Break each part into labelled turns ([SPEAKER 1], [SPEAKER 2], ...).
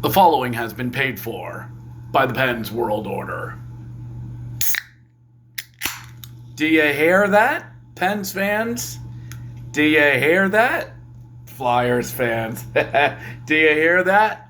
[SPEAKER 1] The following has been paid for by the Pens World Order. Do you hear that, Pens fans? Do you hear that, Flyers fans? Do you hear that?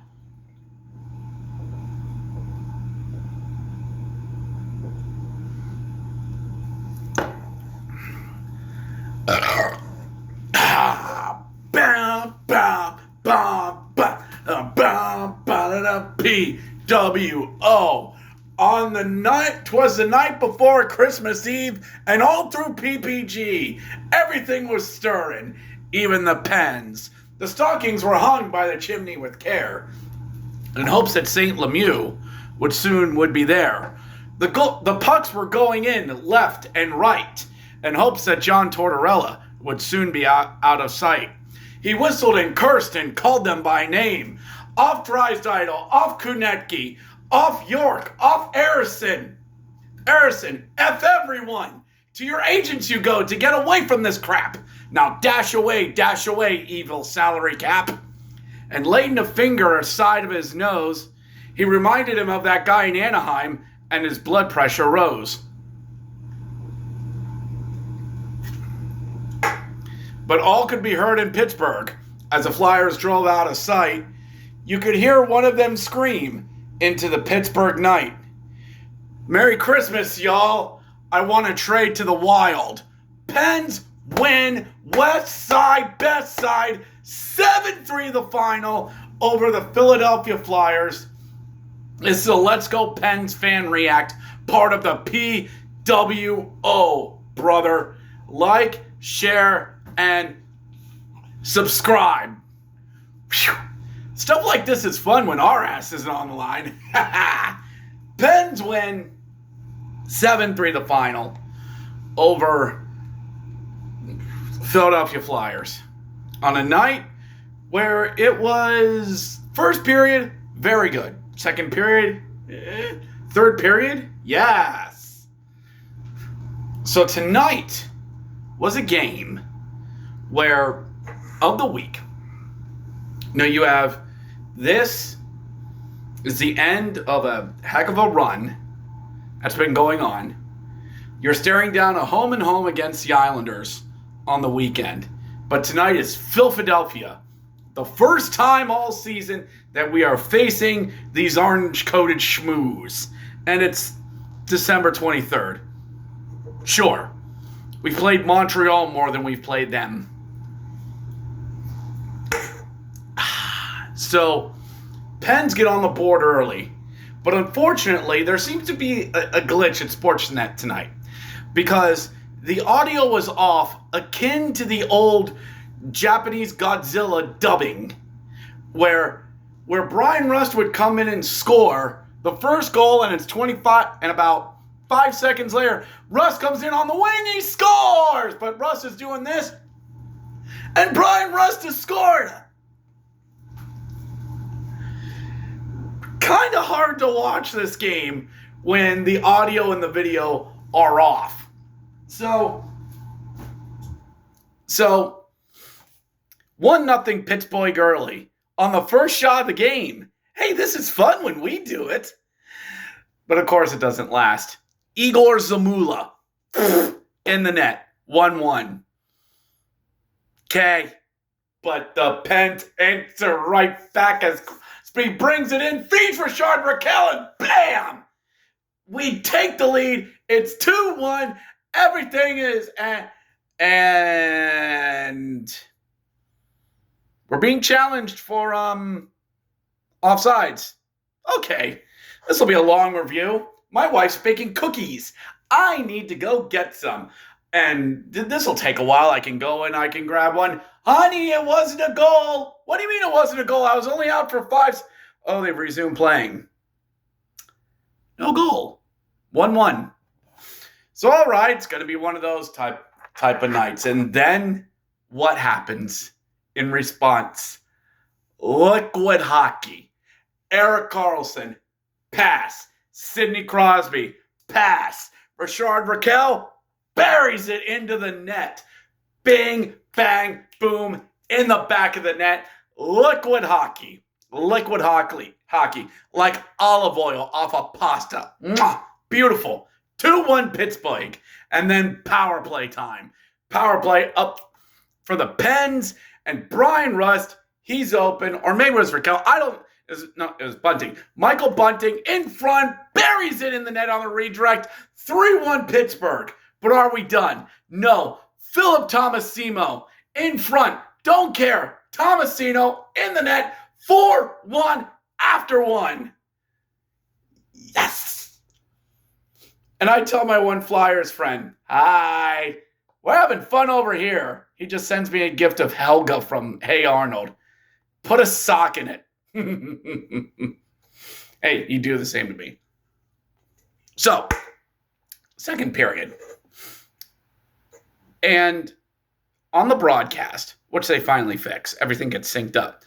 [SPEAKER 1] PWO. On the night, 'twas the night before Christmas Eve, and all through PPG, everything was stirring, even the pens. The stockings were hung by the chimney with care, in hopes that St. Lemieux would be there. The pucks were going in left and right, in hopes that John Tortorella would soon be out of sight. He whistled and cursed and called them by name. Off Drysdale, off Kunetke, off York, off Arison. Arison, F everyone. To your agents you go to get away from this crap. Now dash away, evil salary cap. And laying a finger aside of his nose, he reminded him of that guy in Anaheim, and his blood pressure rose. But all could be heard in Pittsburgh. As the Flyers drove out of sight, you could hear one of them scream into the Pittsburgh night. Merry Christmas, y'all. I want to trade to the Wild. Pens win, West Side, Best Side, 7-3 the final over the Philadelphia Flyers. This is a Let's Go Pens fan react, part of the PWO, brother. Like, share, and subscribe. Whew. Stuff like this is fun when our ass isn't on the line. Pens win 7-3 the final over Philadelphia Flyers on a night where it was first period, very good. Second period, third period, yes. So tonight was a game where, of the week, now you have, this is the end of a heck of a run that's been going on. You're staring down a home and home against the Islanders on the weekend. But tonight is Philadelphia. The first time all season that we are facing these orange-coated schmoos. And it's December 23rd. Sure, we've played Montreal more than we've played them. So, Pens get on the board early. But unfortunately, there seems to be a glitch at Sportsnet tonight. Because the audio was off, akin to the old Japanese Godzilla dubbing. Where Brian Rust would come in and score the first goal, and it's 25, and about 5 seconds later, Rust comes in on the wing, he scores! But Rust is doing this, and Brian Rust has scored! Kind of hard to watch this game when the audio and the video are off. So 1-0 Pittsburgh early on the first shot of the game. Hey, this is fun when we do it. But of course it doesn't last. Igor Zamula in the net. 1-1. Okay. But the Pens answer right back as he brings it in, feeds Richard Raquel, and bam! We take the lead. It's 2-1. Everything is and we're being challenged for offsides. Okay, this will be a long review. My wife's baking cookies. I need to go get some. And this will take a while. I can go and I can grab one. Honey, it wasn't a goal. What do you mean it wasn't a goal? I was only out for 5. Oh, they've resumed playing. No goal. 1-1. So, all right, it's going to be one of those type of nights. And then what happens in response? Liquid hockey. Erik Karlsson, pass. Sidney Crosby, pass. Richard Raquel buries it into the net. Bing, bang, boom, in the back of the net. Liquid hockey. liquid hockey, like olive oil off a pasta. Mwah! Beautiful. 2-1 Pittsburgh. And then power play time. Power play up for the Pens, and Brian Rust, he's open, or maybe it was Raquel. It was Bunting. Michael Bunting in front, buries it in the net on the redirect. 3-1 Pittsburgh. But are we done? No. Philip Tomasino in front. Don't care. Tomasino in the net. 4-1 after one. Yes. And I tell my one Flyers friend, hi, we're having fun over here. He just sends me a gift of Helga from Hey Arnold. Put a sock in it. Hey, you do the same to me. So, second period. And on the broadcast, which they finally fix, everything gets synced up.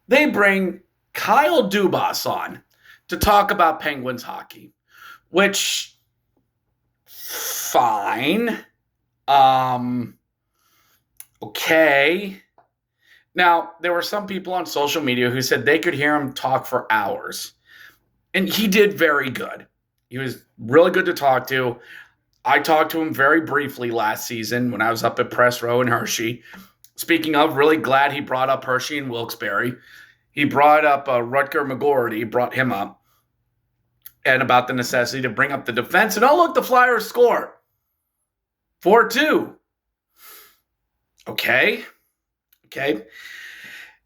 [SPEAKER 1] They bring Kyle Dubas on to talk about Penguins hockey, which, fine. Okay. Now, there were some people on social media who said they could hear him talk for hours. And he did very good. He was really good to talk to. I talked to him very briefly last season when I was up at Press Row in Hershey. Speaking of, really glad he brought up Hershey and Wilkes-Barre. He brought up Rutger McGorty, brought him up, and about the necessity to bring up the defense. And oh, look, the Flyers score. 4-2. Okay.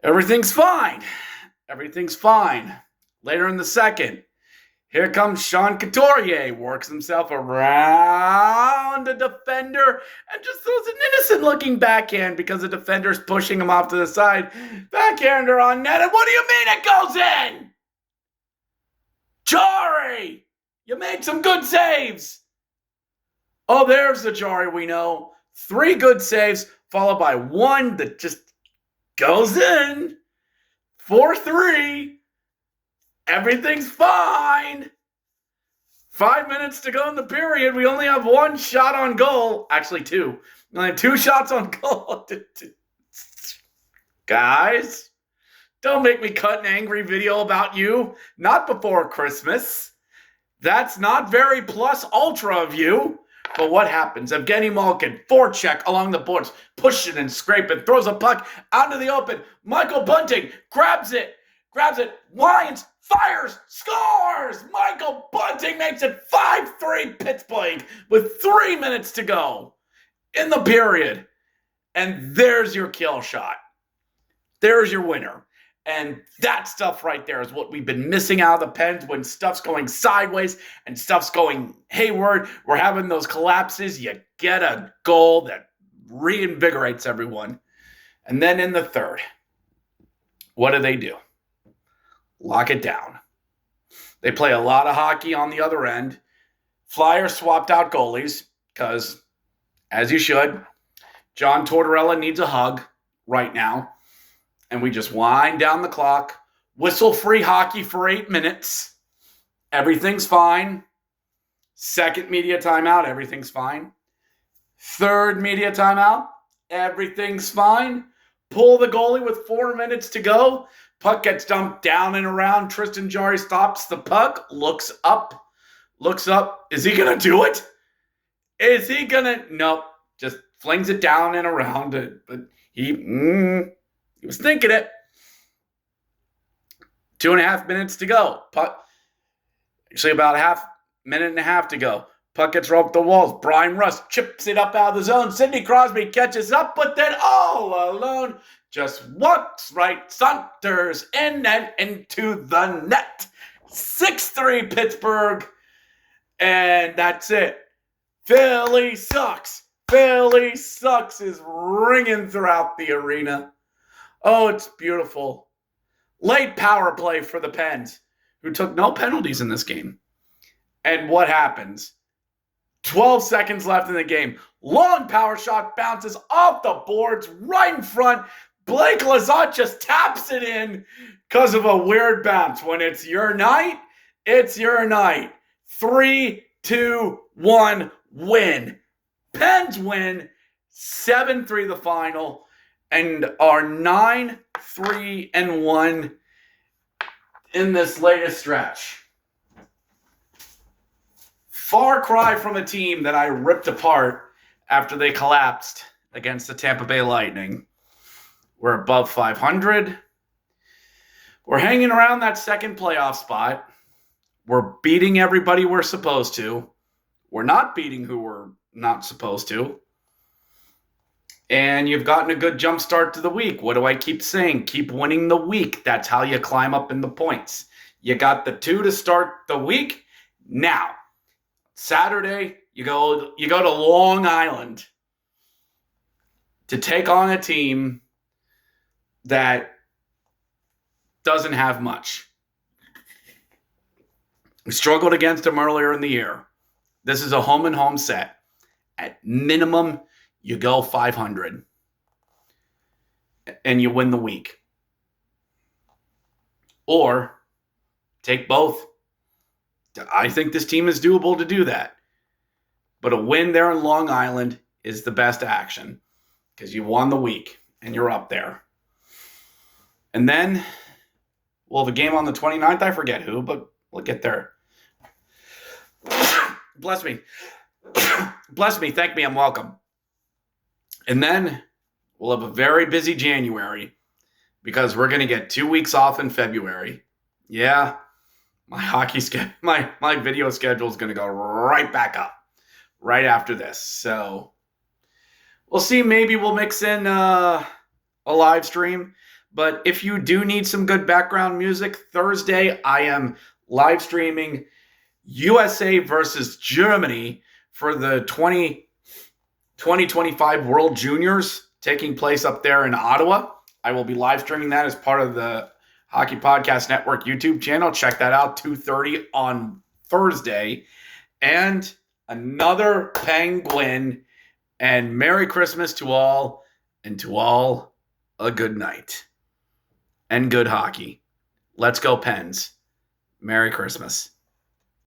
[SPEAKER 1] Everything's fine. Later in the second, here comes Sean Couturier, works himself around a defender and just throws an innocent-looking backhand because the defender's pushing him off to the side. Backhander on net, and what do you mean it goes in? Jari, you made some good saves. Oh, there's the Jari we know. 3 good saves, followed by 1 that just goes in. 4-3. Everything's fine. 5 minutes to go in the period. We only have 1 shot on goal. Actually, 2. We only have 2 shots on goal. Guys, don't make me cut an angry video about you. Not before Christmas. That's not very plus ultra of you. But what happens? Evgeny Malkin, forecheck along the boards, pushing and scraping, throws a puck out into the open. Michael Bunting grabs it, winds, fires, scores! Michael Bunting makes it 5-3 Pittsburgh with 3 minutes to go in the period. And there's your kill shot. There's your winner. And that stuff right there is what we've been missing out of the Pens when stuff's going sideways and stuff's going hayward. We're having those collapses. You get a goal that reinvigorates everyone. And then in the third, what do? Lock it down. They play a lot of hockey on the other end. Flyers swapped out goalies because, as you should, John Tortorella needs a hug right now. And we just wind down the clock, whistle-free hockey for 8 minutes. Everything's fine. Second media timeout, everything's fine. Third media timeout, everything's fine. Pull the goalie with 4 minutes to go. Puck gets dumped down and around. Tristan Jarry stops the puck, looks up. Is he going to do it? Nope. Just flings it down and around it. But he was thinking it. 2.5 minutes to go. Puck, actually about a minute and a half to go. Puck gets roped the walls. Brian Rust chips it up out of the zone. Sidney Crosby catches up, but then all alone just walks right, saunters in and into the net. 6-3 Pittsburgh. And that's it. Philly sucks. Philly sucks is ringing throughout the arena. Oh, it's beautiful. Late power play for the Pens, who took no penalties in this game. And what happens? 12 seconds left in the game. Long power shot bounces off the boards right in front. Blake Lizotte just taps it in because of a weird bounce. When it's your night, it's your night. 3-2-1 win. Pens win 7-3 the final and are 9-3-1 in this latest stretch. Far cry from a team that I ripped apart after they collapsed against the Tampa Bay Lightning. We're above 500. We're hanging around that second playoff spot. We're beating everybody we're supposed to. We're not beating who we're not supposed to. And you've gotten a good jump start to the week. What do I keep saying? Keep winning the week. That's how you climb up in the points. You got the 2 to start the week. Now, Saturday, you go to Long Island to take on a team that doesn't have much. We struggled against them earlier in the year. This is a home-and-home set. At minimum, you go 500. And you win the week. Or take both. I think this team is doable to do that. But a win there in Long Island is the best action. Because you won the week and you're up there. And then we'll have a game on the 29th. I forget who, but we'll get there. Bless me. Bless me. Thank me. I'm welcome. And then we'll have a very busy January because we're going to get 2 weeks off in February. Yeah, my my video schedule is going to go right back up right after this. So we'll see. Maybe we'll mix in a live stream. But if you do need some good background music, Thursday I am live streaming USA versus Germany for the 2025 World Juniors taking place up there in Ottawa. I will be live streaming that as part of the Hockey Podcast Network YouTube channel. Check that out, 2:30 on Thursday. And another Penguin. And Merry Christmas to all, and to all a good night. And good hockey. Let's go Pens. Merry Christmas.